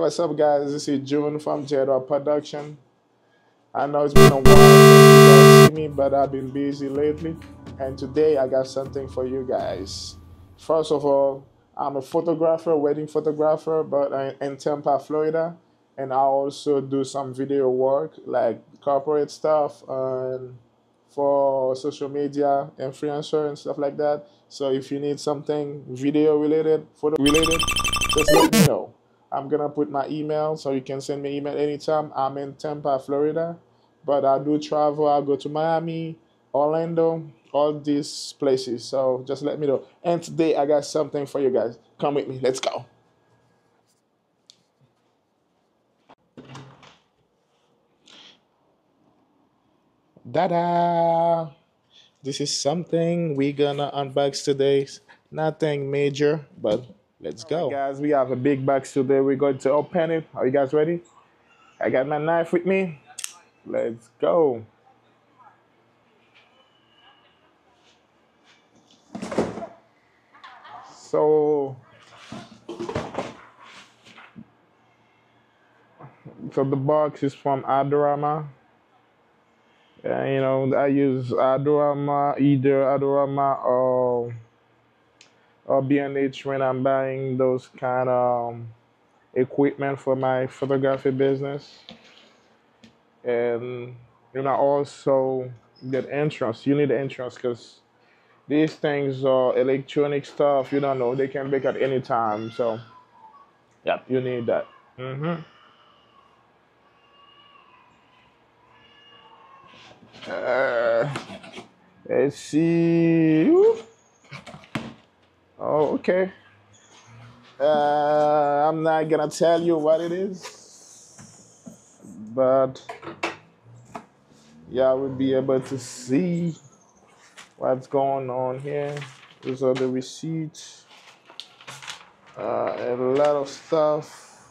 what's up, guys? This is June from Jedward Production. I know it's been a while since you guys see me, but I've been busy lately. And today I got something for you guys. First of all, I'm a photographer, wedding photographer, but in Tampa, Florida. And I also do some video work, like corporate stuff and for social media, influencer and stuff like that. So if you need something video related, photo related, just let me know. I'm gonna put my email so you can send me email anytime. I'm in Tampa, Florida, but I do travel. I go to Miami, Orlando, all these places. So just let me know. And today I got something for you guys. Come with me. Let's go. Da-da! This is something we gonna unbox today. Nothing major, but let's go. All right, guys, we have a big box today. We're going to open it. Are you guys ready? I got my knife with me. Let's go. So, so the box is from Adorama. I use Adorama, either Adorama or B&H when I'm buying those kind of equipment for my photography business. And also get insurance. You need insurance because these things are electronic stuff. You don't know, they can break at any time. So, yeah, you need that. Uh, let's see. Oh, okay. I'm not gonna tell you what it is, but y'all will be able to see what's going on here. These are the receipts. A lot of stuff.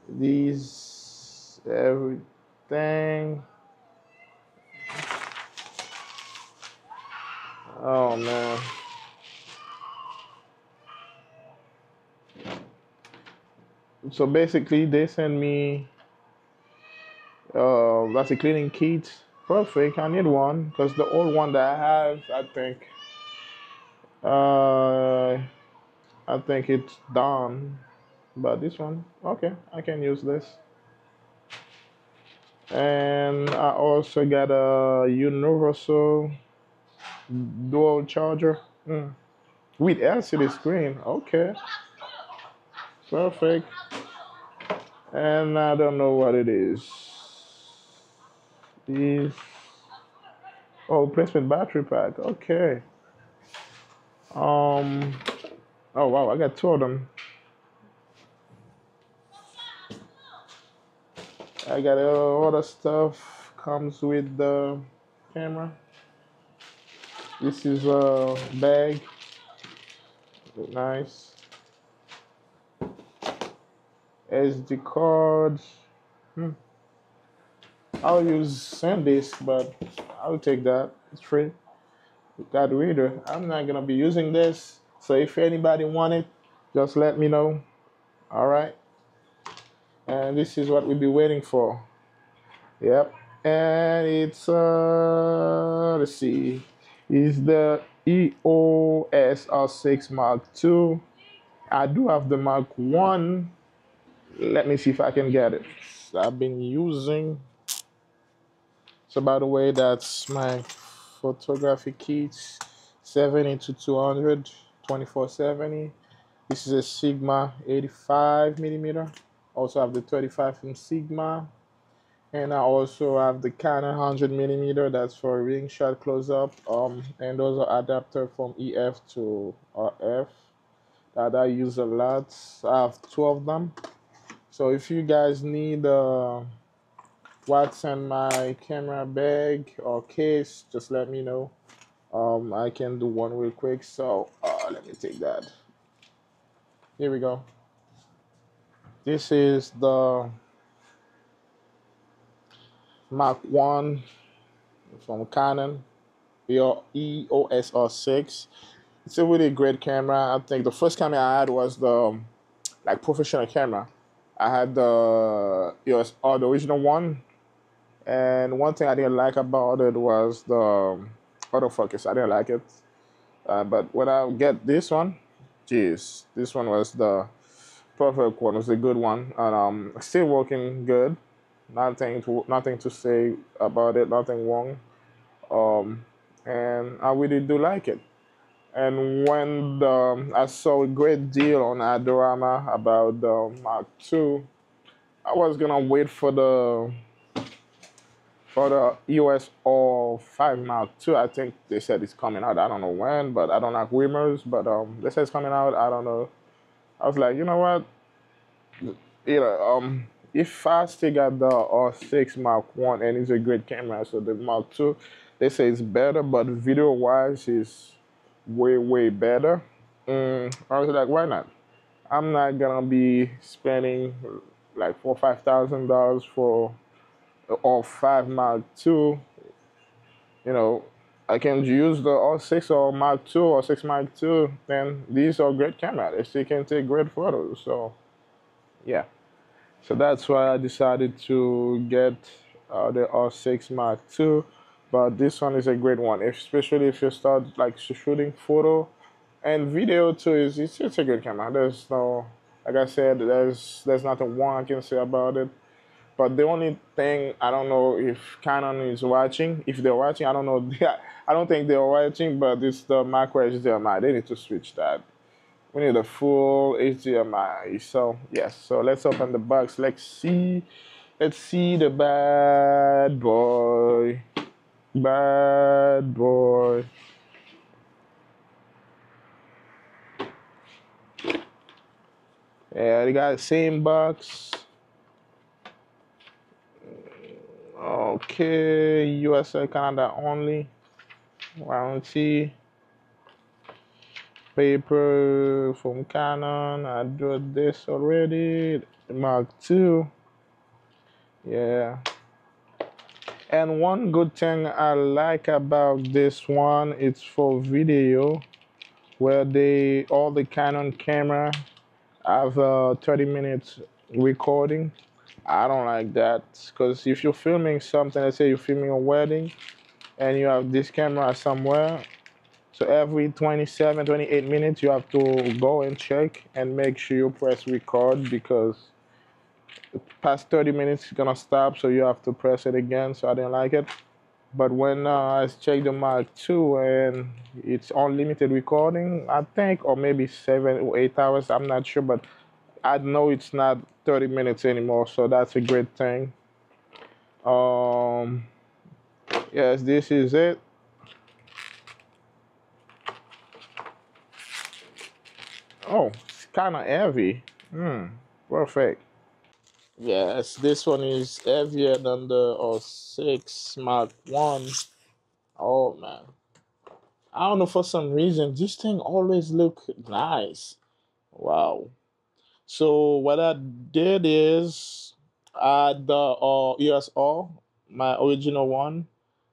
These, everything. Oh man. So basically, they send me that's a cleaning kit. Perfect. I need one because the old one that I have, uh, I think it's done. But this one, okay, I can use this. And I also got a universal dual charger with LCD screen. Okay, perfect. And I don't know what it is. Is oh, replacement battery pack. Okay. Oh wow, I got two of them. I got all the stuff comes with the camera. This is a bag. Nice. SD cards. I'll use SanDisk, but I'll take that. It's free. Got reader. I'm not gonna be using this, so if anybody want it, just let me know. All right. And this is what we'll be waiting for. Yep. And it's let's see, is the EOS R6 Mark II. I do have the Mark 1. Let me see if I can get it. I've been using. So by the way, that's my photography kit, 70 to 200, 2470. This is a Sigma 85 millimeter. Also have the 35 from Sigma. And I also have the Canon 100 millimeter. That's for ring shot close up. And those are adapter from EF to RF that I use a lot. I have 2 of them. So if you guys need what's in my camera bag or case, just let me know. I can do one real quick. So let me take that. Here we go. This is the Mark 1 from Canon, EOS R6. It's a really great camera. I think the first camera I had was the like professional camera. I had the the original one, and one thing I didn't like about it was the autofocus. I didn't like it, but when I get this one, geez, this one was the perfect one. Was a good one, and still working good. Nothing to say about it. Nothing wrong. Um, and I really do like it. And when I saw a great deal on Adorama about the Mark II, I was gonna wait for the US or 5 Mark II. I think they said it's coming out. I don't know when, but I don't like rumors. But they said it's coming out. I don't know. I was like, you know what? If I still got the R6 Mark One and it's a great camera, so the Mark II, they say it's better, but video wise, is way better. I was like, why not? I'm not gonna be spending like $4,000 or $5,000 for or 5 Mark II. You know, I can use the R6 or Mark II or 6 Mark II. Then these are great cameras. They still can take great photos. So yeah. So that's why I decided to get the R6 Mark II. But this one is a great one, especially if you start like shooting photo and video too. It's a good camera. There's no, like I said, there's nothing wrong I can say about it. But the only thing I don't know if Canon is watching. If they're watching, I don't know. I don't think they're watching. But it's the macro HDMI. They need to switch that. We need a full HDMI. So yes. So let's open the box. Let's see. Let's see the bad boy. Bad boy. Yeah, they got the same box. Okay, USA, Canada only. Warranty. Paper from Canon. I drew this already. Mark II. Yeah. And one good thing I like about this one, it's for video, where they all the Canon camera have a 30 minutes recording. I don't like that because if you're filming something, let's say you're filming a wedding and you have this camera somewhere, so every 27, 28 minutes you have to go and check and make sure you press record because past 30 minutes it's gonna stop, so you have to press it again. So I didn't like it. But when I checked the Mark II and it's unlimited recording, I think, or maybe 7 or 8 hours, I'm not sure, but I know it's not 30 minutes anymore, so that's a great thing. Um, yes, this is it. Oh, it's kind of heavy. Perfect. Yes, this one is heavier than the 6 Mark 1. Oh man. I don't know, for some reason, this thing always look nice. Wow. So what I did is add the ESR, my original one.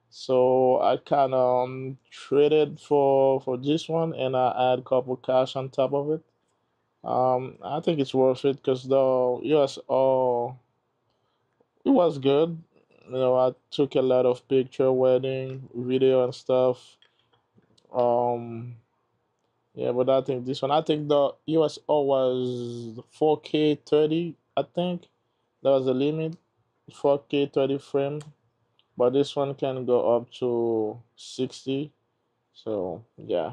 So I kind of traded for this one, and I add a couple cash on top of it. I think it's worth it because the ESR, it was good. I took a lot of picture, wedding, video, and stuff. Um, yeah, but I think this one, I think the USO was 4K 30. I think that was the limit, 4K 30 frame. But this one can go up to 60. So yeah,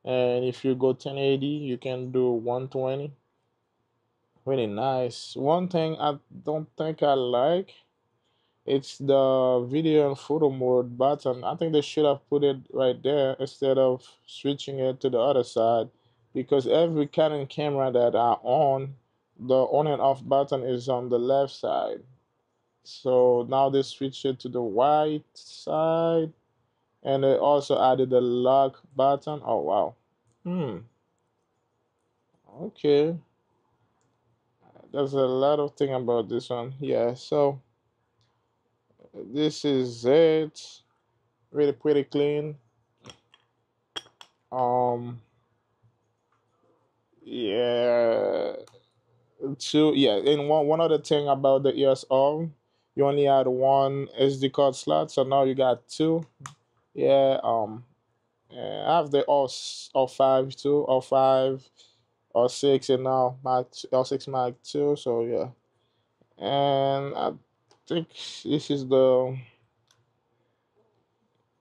and if you go 1080, you can do 120. Really nice. One thing I don't think I like, it's the video and photo mode button. I think they should have put it right there instead of switching it to the other side, because every Canon camera that I own, the on and off button is on the left side. So now they switched it to the right side, and they also added the lock button. Oh wow. Hmm. Okay. There's a lot of thing about this one. Yeah. So this is it. Really pretty clean. Um. Yeah. two. Yeah, and one other thing about the ESR, you only had one SD card slot, so now you got two. Yeah. I have the all five too, all five, all six, and now all six Mark two. So yeah, and I think this is the.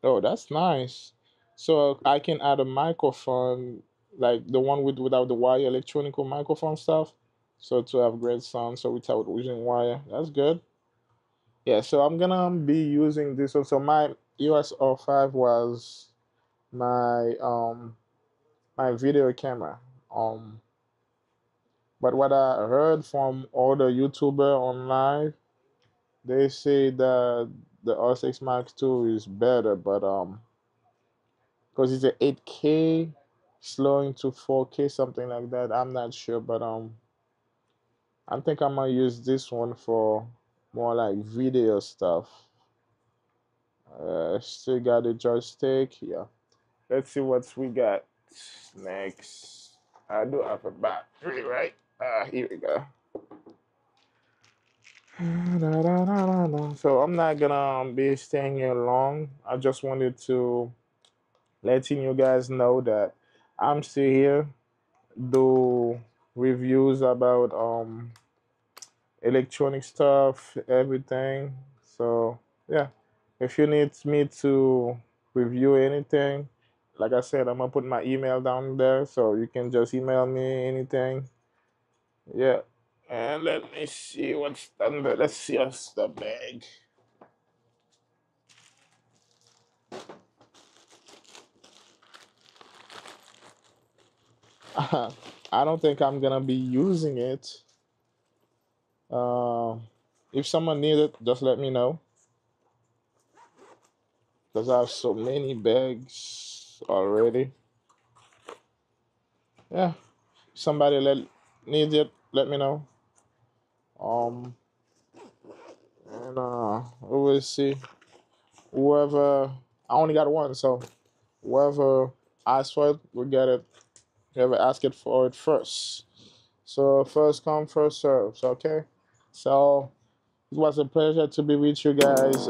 Oh, that's nice. So I can add a microphone, like the one without the wire, electronic microphone stuff. So to have great sound, so without using wire, that's good. Yeah. So I'm gonna be using this one. So my EOS R5 was my my video camera. But what I heard from other YouTuber online, they say that the R6 Max 2 is better, but because it's a 8K slowing to 4K, something like that. I'm not sure, but I think I'm gonna use this one for more like video stuff. Still got a joystick. Yeah. Let's see what we got next. I do have a battery, right? Here we go. So I'm not gonna be staying here long. I just wanted to letting you guys know that I'm still here, do reviews about electronic stuff, everything. So yeah, if you need me to review anything, like I said, I'm gonna put my email down there, so you can just email me anything. Yeah, and let me see what's under. Let's see what's the bag. I don't think I'm gonna be using it. Uh, if someone needs it, just let me know because I have so many bags already. Yeah, somebody needs it, let me know. Um, and we will see. Whoever, I only got one, so whoever asks for it, will get it. Whoever asks it for it first. So first come, first serve. Okay. So it was a pleasure to be with you guys.